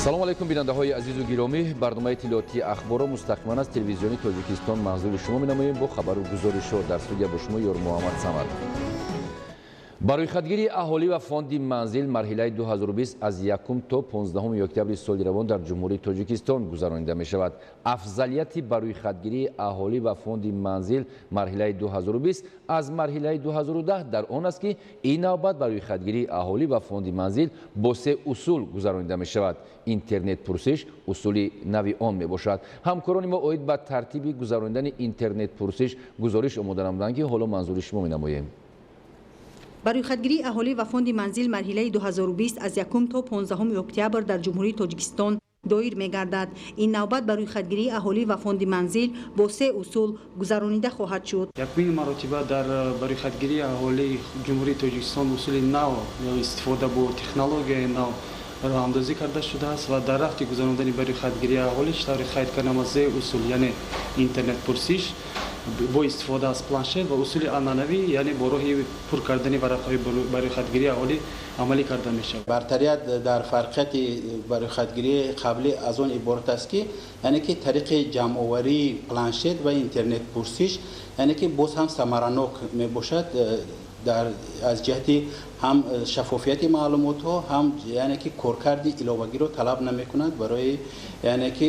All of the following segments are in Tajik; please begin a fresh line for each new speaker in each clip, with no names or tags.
салому алайкум бинандаҳои азизу гиромӣ, барномаи иттилоотии ахборо мустақиман аз телевизиони Тоҷикистон манзули шумо менамоем бо хабару гузоришҳо. Дар студия бо шумо ёр Муҳаммад Самад. ба рӯйхатгирии аҳолӣ ва фонди манзил марҳилаи 2020 аз 1 то 15 октябри соли равон дар ҷумҳурии Тоҷикистон гузаронида мешавад. Афзалияти ба рӯйхатгирии аҳолӣ ва фонди манзил марҳилаи 2020 аз марҳилаи 2010 дар он аст ки ин навбат ба рӯйхатгирии аҳолӣ ва фонди манзил бо се усул гузаронида мешавад. Интернет-пурсиш усули нави он мебошад. ҳамкорони мо оид ба тартиби гузарондани интернет-пурсиш гузориш омода намуданд ки ҳоло манзури шумо менамоем.
ба рӯйхатгирии аҳолӣ ва фонди манзил марҳилаи 2020 аз 1 то 15 октябр дар ҷумҳурии Тоҷикистон доир мегардад. ин навбат ба рӯйхатгирии аҳолӣ ва фонди манзил бо се усул гузаронида хоҳад шуд.
Якумин маротиба дар ба рӯйхатгирии аҳолии ҷумҳурии Тоҷикистон усули нав истифода бо технологияи нав роҳандозӣ карда шудааст ва дар рафти гузарондани ба рӯйхатгирии аҳолӣ штаври қайд кардан аз се усул, яъне интернет-пурсиш бо истифода аз планшет ва усули анъанавӣ, яъне бо роҳи пур кардани варақаҳои ба рӯйхатгирии аҳолӣ амалӣ карда мешавад.
Бартарият дар фарқияти ба рӯйхатгирии қаблӣ аз он иборат аст ки яъне ки тариқи ҷамъоварии планшет ва интернет-пурсиш яъне ки боз ҳам самаранок мебошад аз ҷиҳати ҳам шаффофияти маълумотҳо, ҳам яъне ки коркарди иловагиро талаб намекунад барои яъне ки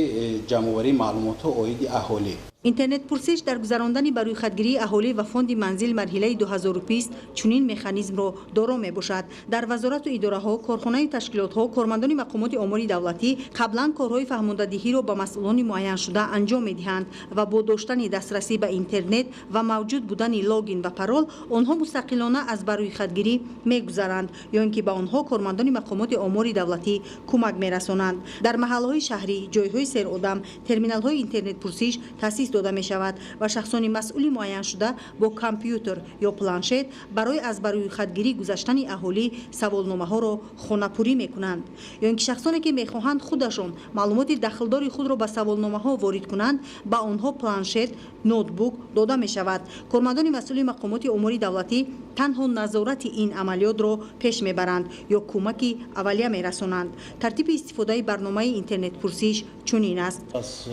ҷамъоварии маълумотҳо оиди аҳолӣ.
интернет-пурсиш дар гузарондани ба рӯйхатгирии аҳолӣ ва фонди манзил марҳилаи 2020 чунин механизмро доро мебошад. дар вазорату идораҳо, корхонаи ташкилотҳо, кормандони мақомоти омури давлатӣ қаблан корҳои фаҳмондадиҳиро ба масъулони муайяншуда анҷом медиҳанд ва бо доштани дастрасӣ ба интернет ва мавҷуд будани логин ва парол онҳо мустақилона аз ба рӯйхатгирӣ мегузаранд ё ин ки ба онҳо кормандони мақомоти омури давлатӣ кӯмак мерасонанд. дар маҳаллаҳои шаҳрӣ, ҷойҳои серодам, терминалҳои интернет-пурсиш таъсис дода мешавад ва шахсони масъули муайяншуда бо компютер ё планшет барои аз ба рӯйхатгирӣ гузаштани аҳолӣ саволномаҳоро хонапурӣ мекунанд. ё ин ки шахсоне ки мехоҳанд худашон маълумоти дахлдори худро ба саволномаҳо ворид кунанд, ба онҳо планшет, ноутбук дода мешавад. кормандони масъули мақомоти омури давлатӣ танҳо назорати ин амалиётро пеш мебаранд ё кӯмаки аввалия мерасонанд. тартиби истифодаи барномаи интернет-пурсиш чунин аст.
аз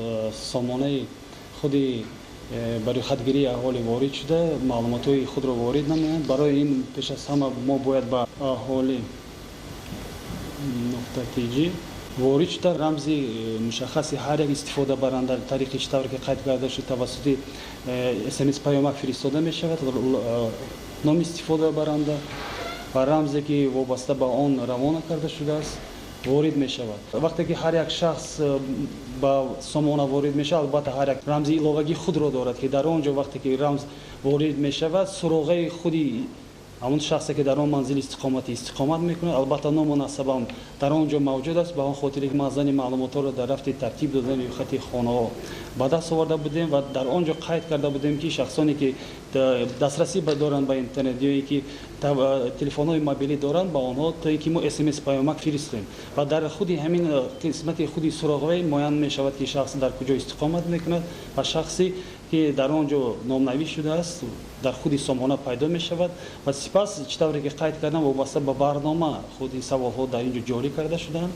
сомонаи худи ба рӯйхатгирии аҳолӣ ворид шуда маълумотҳои худро ворид намоянд. барои ин пеш аз ҳама мо бояд ба аҳолӣ нуқтатиҷи ворид шуда рамзи мушаххаси ҳар як истифодабаранда тариқи штавре ки қайд карда шуд тавассути смс паёмак фиристода мешавад. номи истифодабаранда ва рамзе ки вобаста ба он равона карда шудааст ворид мешавад. вақте ки ҳар як шахс ба сомона ворид мешавад, албатта ҳар як рамзи иловагӣ худро дорад ки дар он ҷо вақте ки рамз ворид мешавад суроғаи худи ҳамон шахсе ки дар он манзил истиқомат мекунад, албатта ному насабам дар он ҷо мавҷуд аст. ба он хотире ки маъзани маълумотҳоро дар рафти тартиб додани рӯйхати хонаҳо ба даст оварда будем ва дар он ҷо қайд карда будем ки шахсоне ки дастрасӣ доранд ба интернет ё ки телефонҳои мобилӣ доранд, ба онҳо то ин ки мо смс паёмак фиристем ва дар худи ҳамин қисмати худи суроғаи муайян мешавад ки шахс дар куҷо истиқомат мекунад ва шахси ки дар он ҷо номнавӣ шудааст дар худи сомона пайдо мешавад ва сипас чӣ тавре ки қайд кардам вобаста ба барнома худи саволҳо дар ин ҷо ҷорӣ карда шудаанд.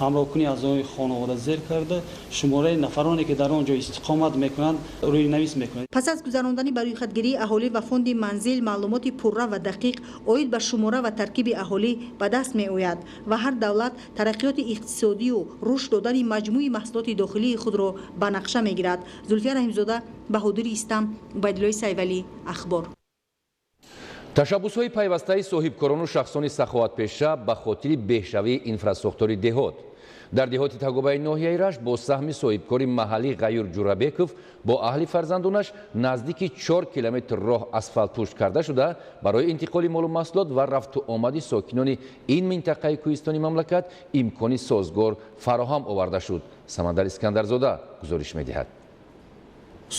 ҳамроҳкунии аъзои хонавода зер карда шумораи нафароне ки дар он ҷо истиқомат мекунанд рӯйнавис мекунанд.
пас аз гузарондани ба рӯйхатгирии аҳолӣ ва фонди манзил маълумоти пурра ва дақиқ оид ба шумора ва таркиби аҳолӣ ба даст меояд ва ҳар давлат тараққиёти иқтисодию рушд додани маҷмӯи маҳсулоти дохилии худро ба нақша мегирад. зулфия раҳимзода, баҳодири истам, убайдуллои сайвалӣ, ахбор.
ташаббусҳои пайвастаи соҳибкорону шахсони саховатпеша ба хотири беҳшавии инфраструктури деҳот. дар деҳоти Тагобаи ноҳияи Рашт бо саҳми соҳибкори маҳаллӣ Ғаюр Ҷурабеков бо аҳли фарзандонаш наздики 4 километр роҳ асфалтпушт карда шуда барои интиқоли молу маҳсулот ва рафту омади сокинони ин минтақаи кӯҳистони мамлакат имкони созгор фароҳам оварда шуд. Самандар Искандарзода гузориш медиҳад.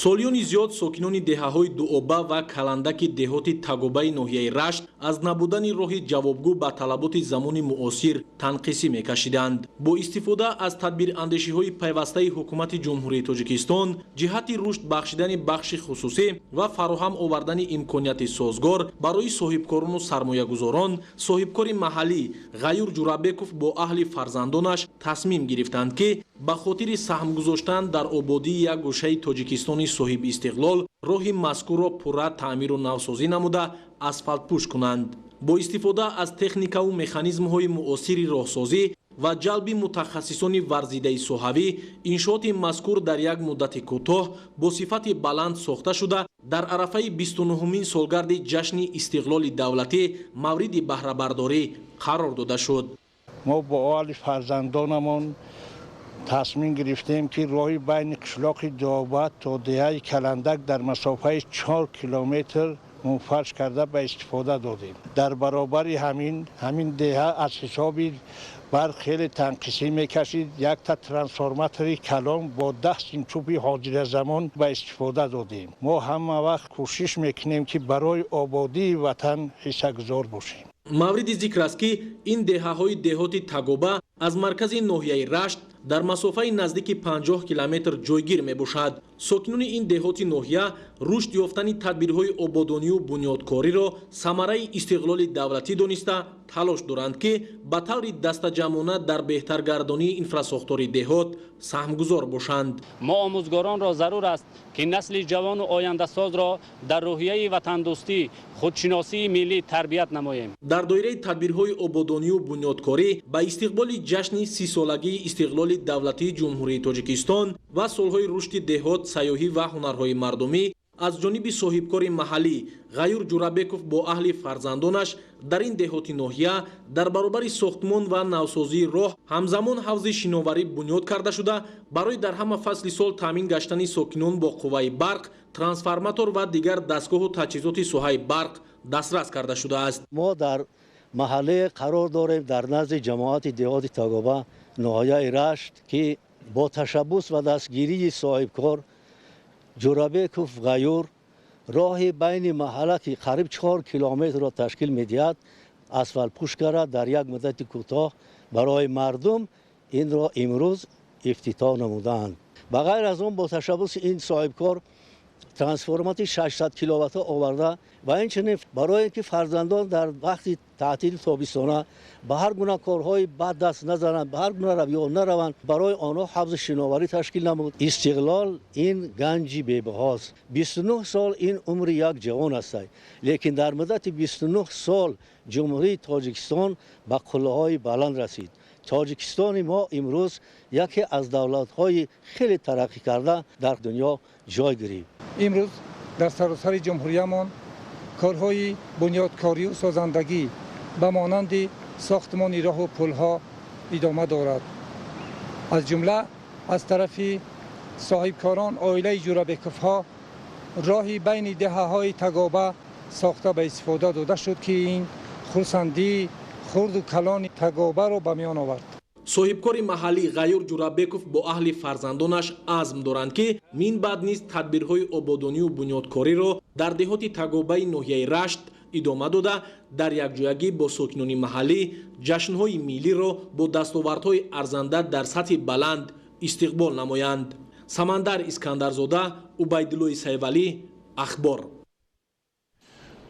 солиёни зиёд сокинони деҳаҳои дуоба ва каландаки деҳоти тагобаи ноҳияи рашт аз набудани роҳи ҷавобгӯ ба талаботи замони муосир танқисӣ мекашиданд. Бо истифода аз тадбирандешиҳои пайвастаи ҳукумати ҷумҳурии Тоҷикистон ҷиҳати рушд бахшидани бахши хусусӣ ва фароҳам овардани имконияти созгор барои соҳибкорону сармоягузорон, соҳибкори маҳаллӣ Ғаюр Ҷурабеков бо аҳли фарзандонаш тасмим гирифтанд ки ба хотири саҳм гузоштан дар ободии як гӯшаи Тоҷикистони соҳиби истиқлол роҳи мазкурро пурра таъмиру навсозӣ намуда асфалтпӯш кунанд. Бо истифода аз техникаву механизмҳои муосири роҳсозӣ ва ҷалби мутахассисони варзидаи соҳавӣ иншооти мазкур дар як муддати кӯтоҳ бо сифати баланд сохта шуда дар арафаи 29-умин солгарди ҷашни истиқлоли давлатӣ мавриди баҳрабардорӣ қарор дода шуд.
мо бо оҳли фарзандонамон тасмим гирифтем ки роҳи байни қишлоқи дуоба то деҳаи каландак дар масофаи 4 километр мунфарш карда ба истифода додем. дар баробари ҳамин деҳа аз ҳисоби барқ хеле танқисӣ мекашид. якта трансформатори калон бо 10 синчӯби ҳоҷиразамон ба истифода додем. мо ҳама вақт кӯшиш мекунем ки барои ободии ватан ҳиссагузор бошем.
мавриди зикр аст ки ин деҳаҳои деҳоти тагоба аз маркази ноҳияи рашт дар масофаи наздики 50 километр ҷойгир мебошад. сокинони ин деҳоти ноҳия рушд ёфтани тадбирҳои ободонию бунёдкориро самараи истиқлоли давлатӣ дониста талош доранд ки ба таври дастаҷамъона дар беҳтаргардонии инфрасохтори деҳот саҳмгузор бошанд.
мо омӯзгоронро зарур аст ки насли ҷавону ояндасозро дар рӯҳияи ватандӯстӣ худшиносии миллӣ тарбият намоем.
дар доираи тадбирҳои ободонию бунёдкорӣ ба истиқболи ҷашни 30-солагии истиқлоли давлатии ҷумҳурии Тоҷикистон ва солҳои рушди деҳот, сайёҳӣ ва ҳунарҳои мардумӣ аз ҷониби соҳибкори маҳаллӣ Ғаюр Ҷурабеков бо аҳли фарзандонаш дар ин деҳоти ноҳия дар баробари сохтмон ва навсозии роҳ ҳамзамон ҳавзи шиноварӣ бунёд карда шуда барои дар ҳама фасли сол таъмин гаштани сокинон бо қувваи барқ, трансформатор ва дигар дастгоҳу таҷҳизоти соҳаи барқ дастрас карда шудааст.
мо дар маҳаллае қарор дорем дар назди ҷамоати деҳоти Тагоба ноҳияи Рашт ки бо ташаббус ва дастгирии соҳибкор Ҷурабеков Ғаюр роҳи байни маҳалла ки қариб 4 километрро ташкил медиҳад асфалтпӯш карда дар як муддати кӯтоҳ барои мардум инро имрӯз ифтитоҳ намуданд. ба ғайр аз он бо ташаббуси ин соҳибкор трансформатори 600 киловатта оварда ва инчунин барое ки фарзандон дар вақти таътили тобистона ба ҳар гуна корҳои бад даст назананд, ба ҳар гуна равиҳо нараванд, барои онҳо ҳавзи шиноварӣ ташкил намуд. истиқлол ин ганҷи бебаҳост. 29 сол ин умри як ҷавон аст, лекин дар муддати 29 сол ҷумҳурии Тоҷикистон ба қуллаҳои баланд расид. тоҷикистони мо имрӯз яке аз давлатҳои хеле тараққӣ карда дар дунё ҷой гирифт.
имрӯз дар саросари ҷумҳуриямон корҳои бунёдкорию созандагӣ ба монанди сохтмони роҳу пулҳо идома дорад. аз ҷумла аз тарафи соҳибкорон оилаи Ҷурабековҳо роҳи байни деҳаҳои Тагоба сохта ба истифода дода шуд ки ин хурсандии хурду калони Тагобаро ба миён овард.
соҳибкори маҳаллӣ Ғаюр Ҷурабеков бо аҳли фарзандонаш азм доранд ки мин баъд низ тадбирҳои ободонию бунёдкориро дар деҳоти Тагобаи ноҳияи Рашт идома дода дар якҷоягӣ бо сокинони маҳаллӣ ҷашнҳои миллиро бо дастовардҳои арзанда дар сатҳи баланд истиқбол намоянд. Самандар Искандарзода, Убайдуллои Сайвалӣ, Ахбор.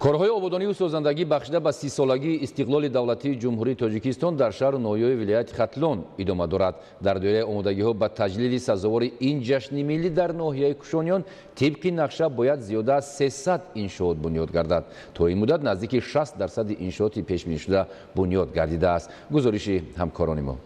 корҳои ободонию созандагӣ бахшида ба 30-солагии истиқлоли давлатии ҷумҳурии Тоҷикистон дар шаҳру ноҳияи вилояти Хатлон идома дорад. дар доираи омодагиҳо ба таҷлили сазовори ин ҷашни миллӣ дар ноҳияи Кушониён тибқи нақша бояд зиёда аз 300 иншоот бунёд гардад. то ин муддат наздики 60% иншооти пешбинишуда бунёд гардидааст. гузориши ҳамкорони мо.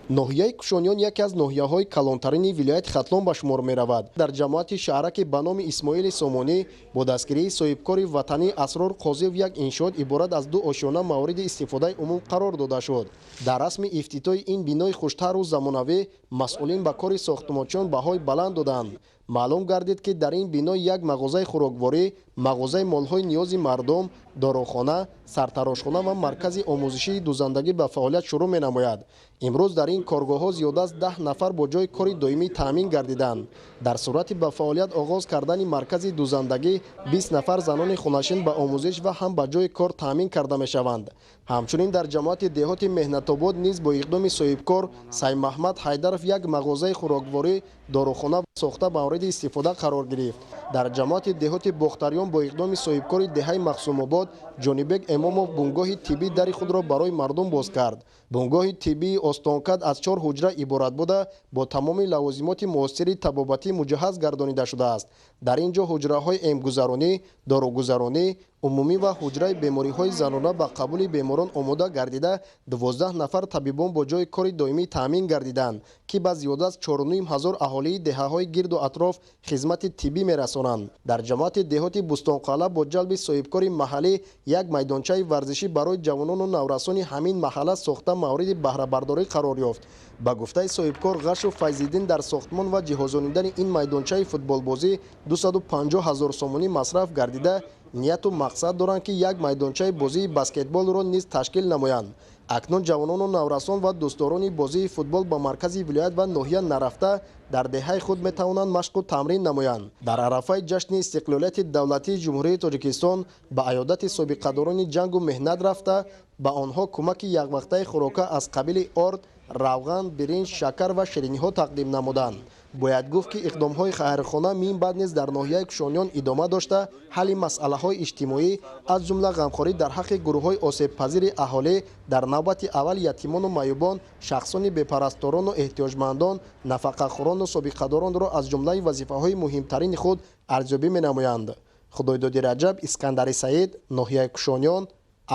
ноҳияи Кушониён яке аз ноҳияҳои калонтарини вилояти Хатлон ба шумор меравад. дар ҷамоати шаҳраке ба номи Исмоили Сомонӣ бо дастгирии соҳибкори ватанӣ Асрор Қозиев як иншоот иборат аз 2 ошёна мавриди истифодаи умум қарор дода шуд. дар расми ифтитоҳи ин бинои хуштару замонавӣ масъулин ба кори сохтмончиён баҳои баланд доданд. маълум гардид ки дар ин бино як мағозаи хӯрокворӣ, мағозаи молҳои ниёзи мардум, дорухона, сартарошхона ва маркази омӯзишии дузандагӣ ба фаъолият шурӯъ менамояд. имрӯз дар ин коргоҳҳо зиёда аз 10 нафар бо ҷои кори доимӣ таъмин гардиданд. дар сурати ба фаъолият оғоз кардани маркази дузандагӣ 20 нафар занони хунашин ба омӯзиш ва ҳам ба ҷои кор таъмин карда мешаванд. ҳамчунин дар ҷамоати деҳоти меҳнатобод низ бо иқдоми соҳибкор Саймаҳмад Ҳайдаров як мағозаи хӯрокворӣ, дорухона сохта мавриди истифода қарор гирифт. дар ҷамоати деҳоти Бохтариён бо иқдоми соҳибкори деҳаи Махсумобод Ҷонибек Эмомов бунгоҳи тиббӣ дари худро барои мардум боз кард. бунгоҳи тиббии Остонкад аз 4 ҳуҷра иборат буда бо тамоми лавозимоти муосири табобатӣ муҷаҳҳаз гардонида шудааст. дар ин ҷо ҳуҷраҳои эмгузаронӣ, доругузаронӣ, умумӣ ва ҳуҷраи бемориҳои занона ба қабули беморон омода гардида 12 нафар табибон бо ҷои кори доимӣ таъмин гардиданд ки ба зиёда аз 4,5 ҳазор аҳолии деҳаҳои гирду атроф хизмати тиббӣ мерасонанд. дар ҷамоати деҳоти Бустонқалъа бо ҷалби соҳибкори маҳаллӣ як майдончаи варзишӣ барои ҷавонону наврасони ҳамин маҳалла сохта мавриди баҳрабардорӣ қарор ёфт. ба гуфтаи соҳибкор Ғашу Файзиддин дар сохтмон ва ҷиҳозонидани ин майдончаи футболбозӣ 250 ҳазор сомонӣ масраф гардида нияту мақсад доранд ки як майдончаи бозии баскетболро низ ташкил намоянд. акнун ҷавонону наврасон ва дӯстдорони бозии футбол ба маркази вилоят ва ноҳия нарафта дар деҳаи худ метавонанд машқу тамрин намоянд. дар арафаи ҷашни истиқлолияти давлатии ҷумҳурии Тоҷикистон ба аёдати собиқадорони ҷангу меҳнат рафта ба онҳо кӯмаки яквақтаи хӯрока аз қабили орд, равған, биринҷ, шакар ва шириниҳо тақдим намуданд. бояд гуфт ки иқдомҳои хайрхона мин баъд низ дар ноҳияи Кушониён идома дошта ҳалли масъалаҳои иҷтимоӣ аз ҷумла ғамхорӣ дар ҳаққи гурӯҳҳои осебпазири аҳолӣ, дар навбати аввал ятимону майёбон, шахсони бепарасторону эҳтиёҷмандон, нафақахӯрону собиқадоронро аз ҷумлаи вазифаҳои муҳимтарини худ арзёбӣ менамоянд. Худойдоди Раҷаб, Искандари Саид, ноҳияи Кушониён,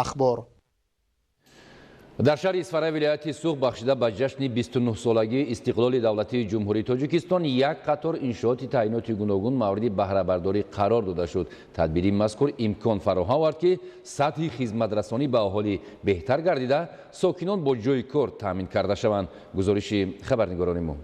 Ахбор.
дар шаҳри Исфара вилояти Суғ бахшида ба ҷашни 29-солагии истиқлоли давлатии ҷумҳурии Тоҷикистон як қатор иншооти таъиноти гуногун мавриди баҳрабардорӣ қарор дода шуд. тадбири мазкур имкон фароҳам овард ки сатҳи хизматрасонӣ ба аҳолӣ беҳтар гардида сокинон бо ҷои кор таъмин карда шаванд. гузориши хабарнигорони мо.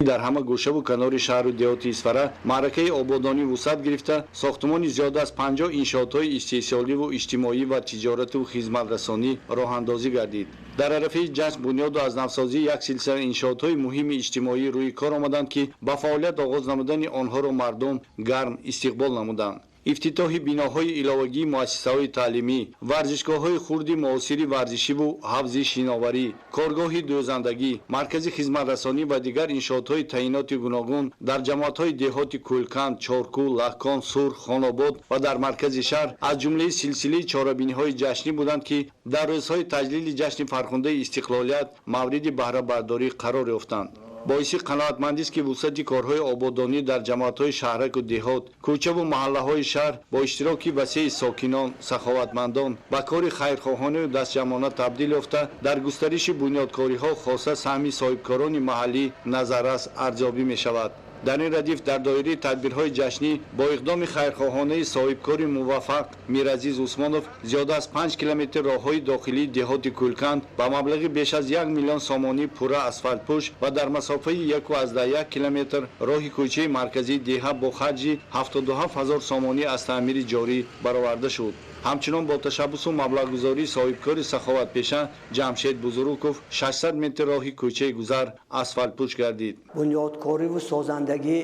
дар ҳама гӯшаву канори шаҳру деҳоти Исфара маъракаи ободонӣ вусъат гирифта сохтмони зиёда аз 50 иншоотҳои истеҳсоливу иҷтимоӣ ва тиҷорату хизматрасонӣ роҳандозӣ гардид. дар арафаи ҷашн бунёду аз навсозии як силсила иншоотҳои муҳими иҷтимоӣ рӯи кор омаданд ки ба фаъолият оғоз намудани онҳоро мардум гарм истиқбол намуданд. ифтитоҳи биноҳои иловагии муассисаҳои таълимӣ, варзишгоҳҳои хурди муосири варзишиву ҳафзи шиноварӣ, коргоҳи дӯзандагӣ, маркази хизматрасонӣ ва дигар иншоотҳои таъиноти гуногун дар ҷамоатҳои деҳоти Кӯлканд, Чоркӯ, Лаҳкон, Сурх, Хонобод ва дар маркази шаҳр аз ҷумлаи силсилаи чорабиниҳои ҷашнӣ буданд ки дар рӯзҳои таҷлили ҷашни фархундаи истиқлолият мавриди баҳрабардорӣ қарор ёфтанд. боиси қаноатмандист ки вусъати корҳои ободонӣ дар ҷамоатҳои шаҳраку деҳот, кӯчаву маҳаллаҳои шаҳр бо иштироки васеи сокинон, саховатмандон ба кори хайрхоҳонаю дастҷамъона табдил ёфта дар густариши бунёдкориҳо хоса саҳми соҳибкорони маҳаллӣ назаррас арзёбӣ мешавад. дар ин радиф дар доираи тадбирҳои ҷашнӣ бо иқдоми хайрхоҳонаи соҳибкори муваффақ Миразиз Усмонов зиёда аз 5 километр роҳҳои дохилии деҳоти Кӯлканд ба маблағи беш аз 1 миллион сомонӣ пурра асфалтпӯш ва дар масофаи 1,1 километр роҳи кӯчаи марказии деҳа бо харҷи 77 ҳазор сомонӣ аз таъмири ҷорӣ бароварда шуд. ҳамчунон бо ташаббусу маблағгузории соҳибкори саховатпеша Ҷамшед Бузуруков 600 метр роҳи кӯчаи гузар асфалтпӯш гардид.
бунёдкориву созандагӣ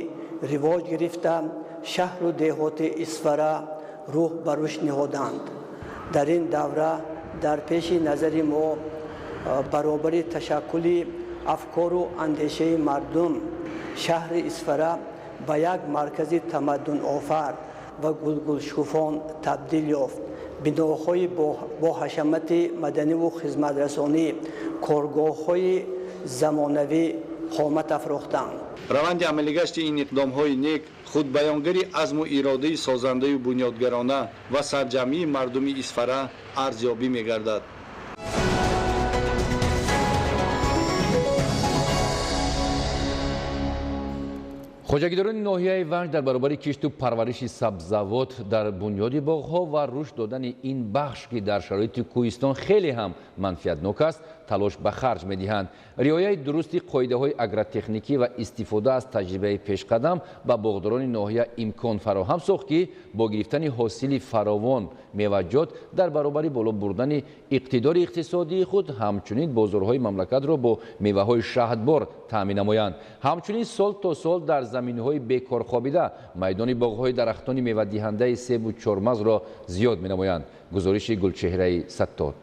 ривоҷ гирифта шаҳру деҳоти Исфара рӯҳ ба рушд ниҳоданд. дар ин давра дар пеши назари мо баробари ташаккули афкору андешаи мардум шаҳри Исфара ба як маркази тамаддунофар ва гулгулшукуфон табдил ёфт. биноҳои бо ҳашамати маданиву хизматрасонӣ, коргоҳҳои замонавӣ қомат афрохтанд.
раванди амалигашти ин иқдомҳои нек худбаёнгари азму иродаи созандаю бунёдгарона ва сарҷамъии мардуми Исфара арзёбӣ мегардад.
хоҷагидорони ноҳияи ванҷ дар баробари кишту парвариши сабзавот дар бунёди боғҳо ва рушд додани ин бахш ки дар шароити кӯҳистон хеле ҳам манфиатнок аст талош ба харҷ медиҳанд. риояи дурусти қоидаҳои агротехникӣ ва истифода аз таҷрибаи пешқадам ба боғдорони ноҳия имкон фароҳам сохт ки бо гирифтани ҳосили фаровон меваҷҷот дар баробари боло бурдани иқтидори иқтисодии худ ҳамчунин бозорҳои мамлакатро бо меваҳои шаҳдбор таъмин намоянд. ҳамчунин сол то сол дар заминҳои бекорхобида майдони боғҳои дарахтони мевадиҳандаи себу чормағзро зиёд менамоянд. гузориши Гулчеҳраи Саттор.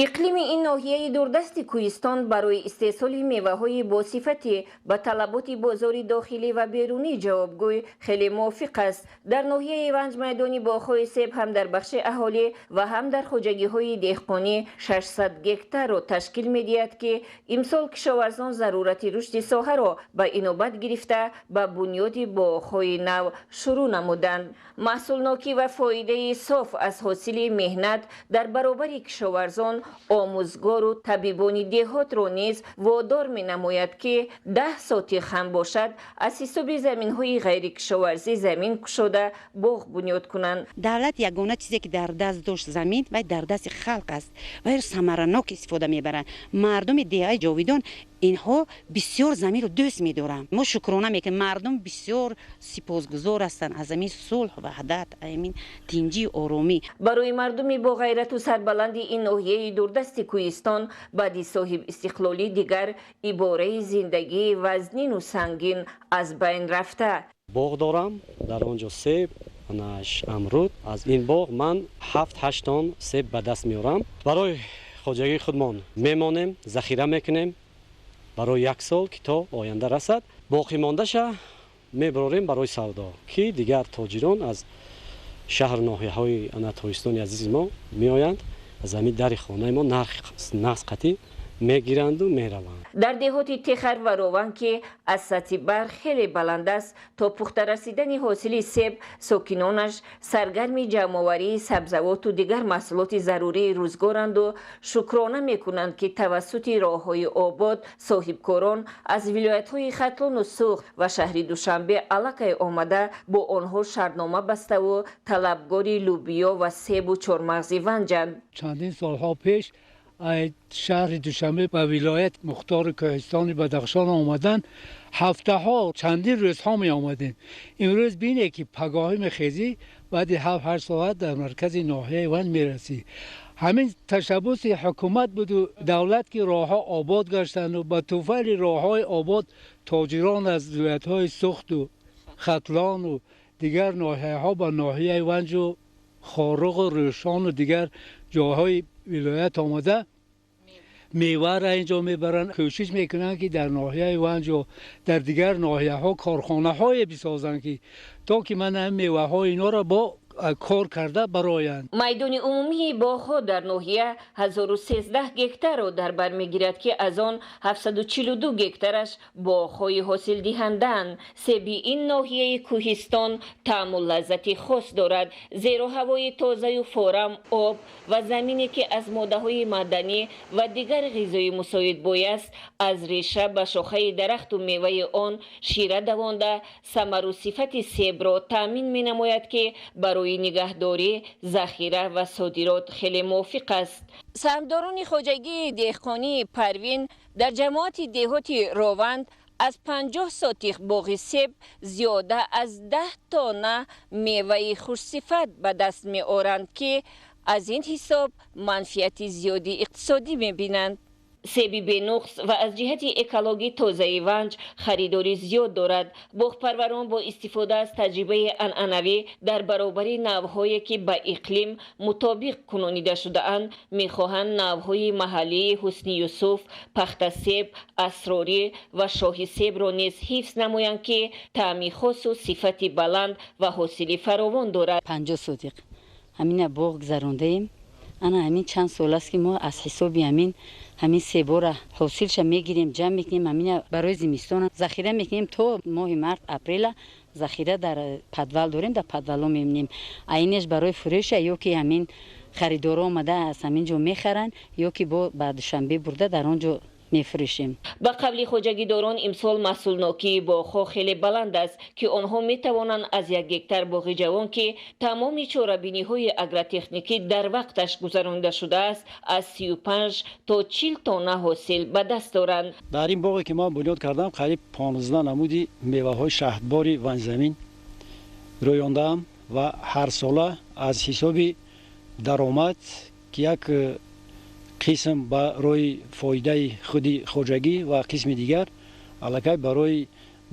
иқлими ин ноҳияи дурдасти кӯҳистон барои истеҳсоли меваҳои босифати ба талаботи бозори дохилӣ ва берунӣ ҷавобгӯй хеле мувофиқ аст. дар ноҳияи ванҷ майдони боғҳои себ ҳам дар бахши аҳолӣ ва ҳам дар хоҷагиҳои деҳқонӣ 600 гектарро ташкил медиҳад ки имсол кишоварзон зарурати рушди соҳаро ба инобат гирифта ба бунёди боғҳои нав шурӯъ намуданд. маҳсулнокӣ ва фоидаи соф аз ҳосили меҳнат дар баробари кишоварзон омӯзгору табибони деҳотро низ водор менамояд ки 10 сотиқ ҳам бошад аз ҳисоби заминҳои ғайрикишоварзӣ замин кушода боғ бунёд кунанд.
давлат ягона чизе ки дар даст дошт замин вай дар дасти халқ аст вай самаранок истифода мебаранд. мардуми деҳаи ҷовидон инҳо бисёр заминро дӯст медоранд. мо шукрона мекунем. мардум бисёр сипосгузор ҳастанд аз амин сулҳ ваҳдат амин тинҷи оромӣ.
барои мардуми бо ғайрату сарбаланди ин ноҳияи дурдасти кӯҳистон баъди соҳиб истиқлолӣ дигар ибораи зиндагии вазнину сангин аз байн рафта.
боғ дорам дар он ҷо себ анаш амруд аз ин боғ ман 7-8 тон себ ба даст меорам. барои хоҷагии худмон мемонем захира мекунем барои 1 сол ки то оянда расад. боқӣ мондаша мебарорем барои савдо ки дигар тоҷирон аз шаҳру ноҳияҳои анатоистони азизи мо меоянд аз ҳамин дари хонаи мо нағз қатӣ мегиранду мераванд.
дар деҳоти техар ва рован ки аз сатҳи барқ хеле баланд аст то пухта расидани ҳосили себ сокинонаш саргарми ҷамъоварии сабзавоту дигар маҳсулоти зарурии рӯзгоранду шукрона мекунанд ки тавассути роҳҳои обод соҳибкорон аз вилоятҳои хатлону суғд ва шаҳри душанбе аллакай омада бо онҳо шартнома баставу талабгори лӯбиё ва себу чормағзи ванҷанд.
чандин солҳо пеш шаҳри душанбе ба вилоят мухтори кӯҳистони бадахшон омадан ҳафтаҳо чандин рӯзҳо меомадем. имрӯз бине ки пагоҳӣ мехезӣ баъди 7-8 соат дар маркази ноҳияи ванҷ мерасӣ. ҳамин ташаббуси ҳукумат буду давлат ки роҳҳо обод гаштанду ба туфайли роҳҳои обод тоҷирон аз вилоятҳои сухту хатлону дигар ноҳияҳо ба ноҳияи ванҷу хоруғу рӯшону дигар ҷойҳои вилоят омада мевара инҷо мебаранд. кӯшиш мекунанд ки дар ноҳияи ванҷо дар дигар ноҳияҳо корхонаҳое бисозанд ки то ки ман ҳам меваҳои инҳоро бо кор карда бароянд.
майдони умумии боғҳо дар ноҳия 1013 гектарро дар бар мегирад ки аз он 742 гектараш боғҳои ҳосилдиҳандаанд. себи ин ноҳияи кӯҳистон таъму лаззати хос дорад, зеро ҳавои тозаю форам, об ва замине ки аз моддаҳои маъданӣ ва дигар ғизои мусоидбой аст аз реша ба шохаи дарахту меваи он шира давонда самару сифати себро таъмин менамояд ки барои нигаҳдорӣ, захира ва содирот хеле мувофиқ аст. саҳмдорони хоҷагии деҳқонии Парвин дар ҷамоати деҳоти Рованд аз 50 сотиқ боғи себ зиёда аз 10 тонна меваи хушсифат ба даст меоранд ки аз ин ҳисоб манфиати зиёди иқтисодӣ мебинанд. себи бенуқс ва аз ҷиҳати экологӣ тозаи ванҷ харидори зиёд дорад. боғпарварон бо истифода аз таҷрибаи анъанавӣ дар баробари навъҳое ки ба иқлим мутобиқ кунонида шудаанд мехоҳанд навъҳои маҳаллии ҳусни Юсуф, пахтасеб, асрорӣ ва шоҳи себро низ ҳифз намоянд ки таъми хосу сифати баланд ва ҳосили фаровон дорад.
50 сотиқ ҳамина боғ гузарондаем. ана ҳамин чанд сол аст ки мо аз ҳисоби ҳамин себора ҳосилша мегирем, ҷамъ мекунем, ҳамина барои зимистон захира мекунем то моҳи март апрела захира дар падвал дорем, дар падвало мемонем. айнаш барои фурӯша ё ки ҳамин харидоро омада аз ҳамин ҷо мехаранд ё ки ба Душанбе бурда дар он ҷо میفروشیم.
با قبل خوجگیداران امسال محصولناکی باغ‌ها خیلی بلند است که آنها می توانند از 1 هکتار باغ جوان که تمام چاره‌بینی‌های اگرتکنیکی در وقتش گذرانده شده است از 35 تا 40 تن حاصل به دست دارند.
در این باغی که ما بنیاد کردم قریب 15 نمودی میوه‌های شهدباری ون زمین رویاندم و هر ساله از حساب درآمد که یک قسم برای فایده خودی خوجگی و قسم دیگر علاقه برای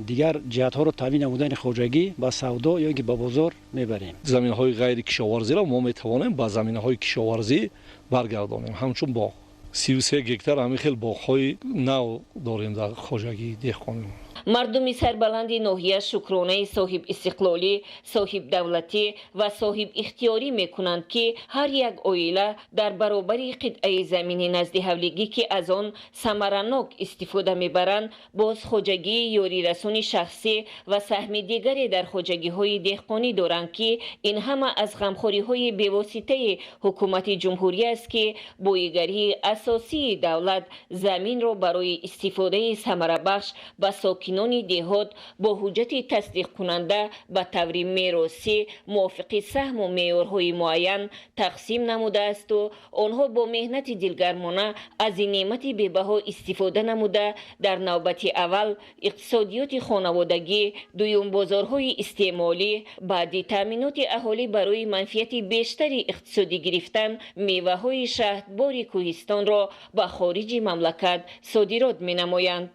دیگر جهت ها را تامین نمودن خوجگی با سودا یا اینکه با بازار میبریم.
زمین های غیر کشاورزی را ما میتوانیم با زمین های کشاورزی برگردانیم. همچون باغ 33 هکتار همین خیلی باغ های نو داریم در خوجگی دهقانی.
مردمی سربلند ناحیه شکرانه صاحب استقلالی، صاحب دولتی و صاحب اختیاری میکنند که هر یک عائله در برابر قطعه زمین نزد حولگی که از آن ثمرناک استفاده میبرند باز خوجگی یاری رسانی شخصی و سهم دیگری در خوجگی های دهقانی دارند که این همه از غمخوری های بی‌واسطه حکومت جمهوری است که بایگری اساسی دولت زمین را برای استفاده ثمره بخش به ساکنان دهات با حجت تصدیق کننده به طور میراثی موافق سهم و معیارهای معین تقسیم نموده است و آنها با مهنت دلگرمانه از این نعمت بی‌بها استفاده نموده در نوبت اول اقتصادیات خانوادگی، دوم بازارهای استعمالی، بعد تامینات اهالی برای منفعت بیشتری اقتصادی گرفتن میوه های شهدبار کوهستان را به خارج مملکت صادرات می نمایند.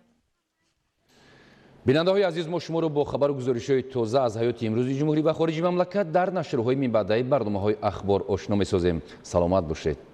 بیننده های عزیز، ما شما رو با خبر و گزارش های تازه از حیات امروزی جمهوری و خارج مملکت در نشرهای من بعدی برنامه های اخبار آشنا می سازیم. سلامت باشید.